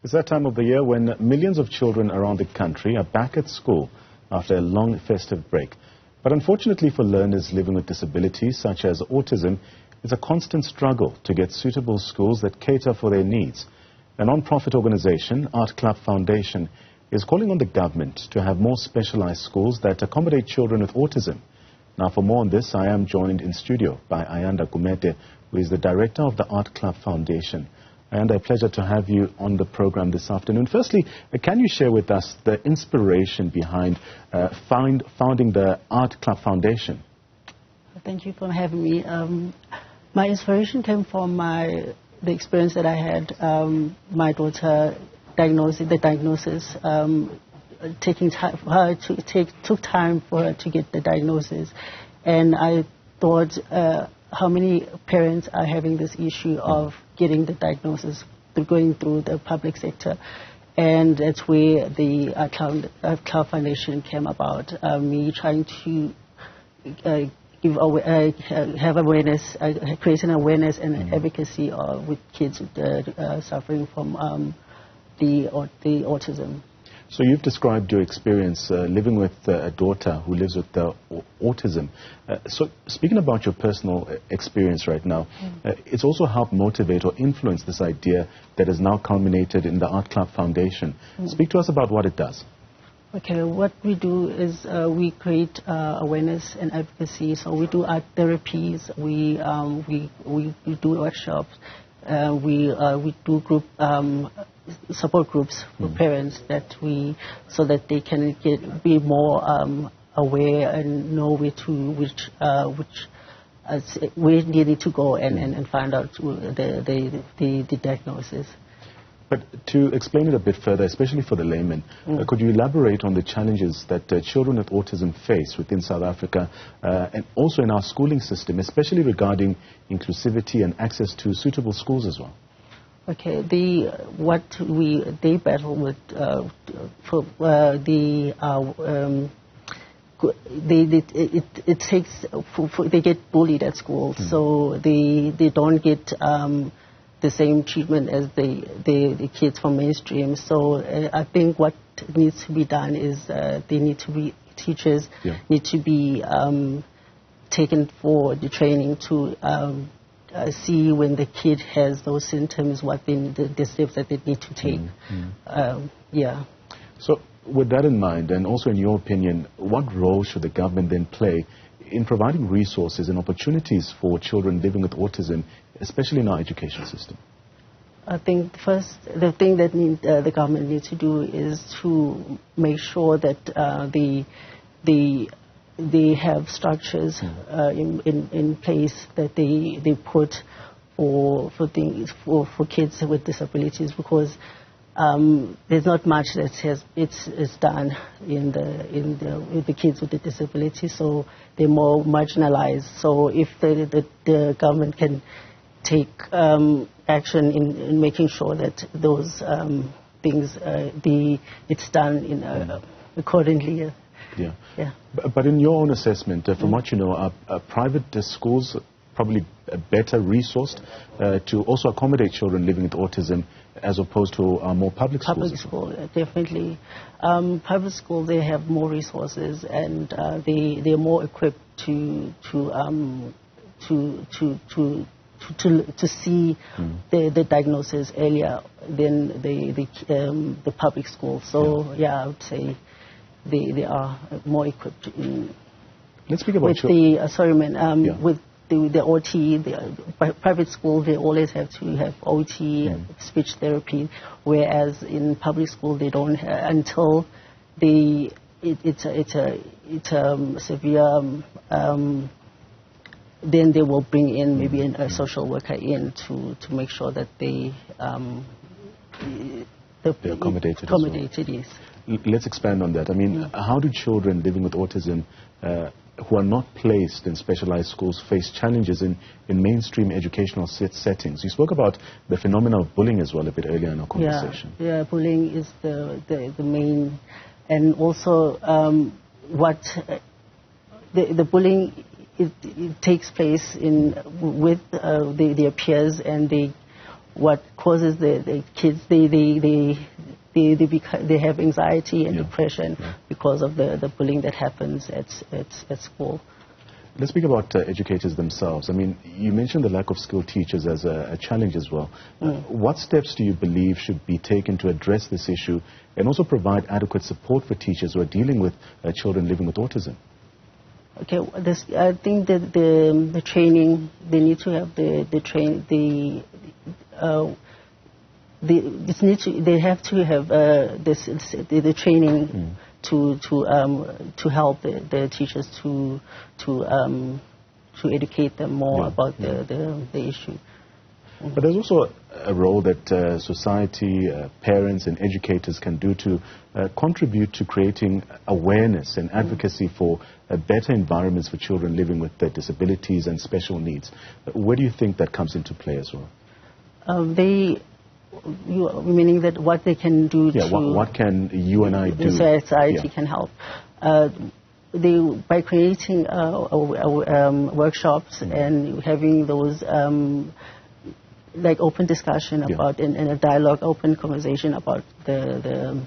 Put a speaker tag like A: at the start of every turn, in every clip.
A: It's that time of the year when millions of children around the country are back at school after a long festive break. But unfortunately for learners living with disabilities such as autism, it's a constant struggle to get suitable schools that cater for their needs. A non-profit organization, Art Club Foundation, is calling on the government to have more specialized schools that accommodate children with autism. Now, for more on this, I am joined in studio by Ayanda Gumede, who is the director of the Art Club Foundation. Ayanda, a pleasure to have you on the program this afternoon. Firstly, can you share with us the inspiration behind founding the Art Club Foundation?
B: Thank you for having me. My inspiration came from the experience that I had. My daughter the diagnosis, taking time for her took time for her to get the diagnosis, and I thought how many parents are having this issue of getting the diagnosis going through the public sector, and that's where the Art Club Foundation came about. Me trying to have awareness, create an awareness and advocacy with kids suffering from the autism.
A: So you've described your experience living with a daughter who lives with autism. So speaking about your personal experience right now, it's also helped motivate or influence this idea that has now culminated in the Art Club Foundation. Speak to us about what it does.
B: Okay, what we do is we create awareness and advocacy. So we do art therapies, we do workshops, we do group support groups for parents so that they can be more aware and know where they need to go and find out the diagnosis.
A: But to explain it a bit further, especially for the layman, could you elaborate on the challenges that children with autism face within South Africa and also in our schooling system, especially regarding inclusivity and access to suitable schools as well?
B: Okay, they battle with they get bullied at school, so they don't get the same treatment as the kids from mainstream. So I think what needs to be done is teachers need to be taken for the training to see when the kid has those symptoms, the steps that they need to take.
A: So with that in mind, and also in your opinion, what role should the government then play in providing resources and opportunities for children living with autism, especially in our education system?
B: I think the thing that the government needs to do is to make sure that they have structures in place that they put for kids with disabilities, because there's not much that it's done in the kids with the disabilities, so they're more marginalized. So if the government can take action in making sure that those things it's done accordingly.
A: But in your own assessment, from what you know, are private schools probably better resourced to also accommodate children living with autism as opposed to more public schools?
B: Public school, definitely. Private school, they have more resources, and they're more equipped to see the diagnosis earlier than the public school. So I would say they are more equipped.
A: Let's speak about
B: with the OT, the private school, they always have to have OT, speech therapy, whereas in public school they don't until it's a severe. Then they will bring in maybe a social worker in to make sure that they're accommodated. Yes.
A: Let's expand on that. I mean, how do children living with autism who are not placed in specialized schools face challenges in mainstream educational settings? You spoke about the phenomenon of bullying as well a bit earlier in our conversation.
B: Yeah, bullying is the main, and also the bullying. It takes place with their peers, and they what causes the kids, they have anxiety and depression because of the bullying that happens at school.
A: Let's speak about educators themselves. I mean, you mentioned the lack of skilled teachers as a challenge as well. What steps do you believe should be taken to address this issue and also provide adequate support for teachers who are dealing with children living with autism?
B: Okay, I think that the training, they need to have they have to have the training to help the teachers to educate them more about the issue.
A: But there's also a role that society, parents and educators can do to contribute to creating awareness and advocacy for better environments for children living with disabilities and special needs. Where do you think that comes into play as well? Meaning that what they can do
B: what
A: can you and I do?
B: Society can help. By creating workshops and having those like open discussion about in a dialogue, open conversation about the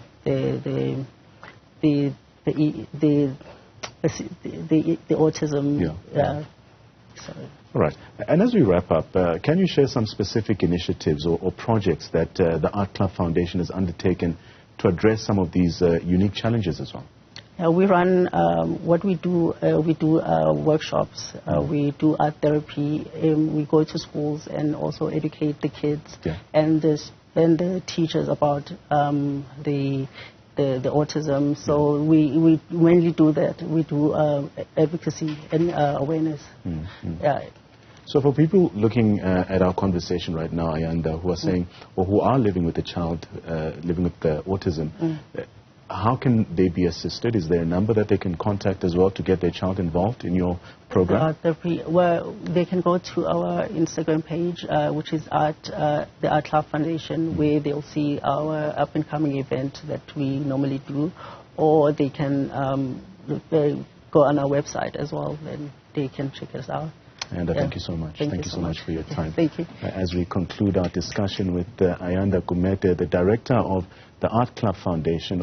B: autism.
A: All right. And as we wrap up, can you share some specific initiatives or projects that the Art Club Foundation has undertaken to address some of these unique challenges as well?
B: We run what we do. We do workshops. We do art therapy. We go to schools and also educate the kids and the teachers about the autism. So we mainly do that. We do advocacy and awareness.
A: So for people looking at our conversation right now, Ayanda, who are saying or who are living with a child living with autism. How can they be assisted? Is there a number that they can contact as well to get their child involved in your program?
B: Well, they can go to our Instagram page, which is the Art Club Foundation, where they'll see our up-and-coming event that we normally do, or they can go on our website as well, and they can check us out.
A: And thank you so much. Thank you so much for your time.
B: Thank you.
A: As we conclude our discussion with Ayanda Gumede, the director of the Art Club Foundation.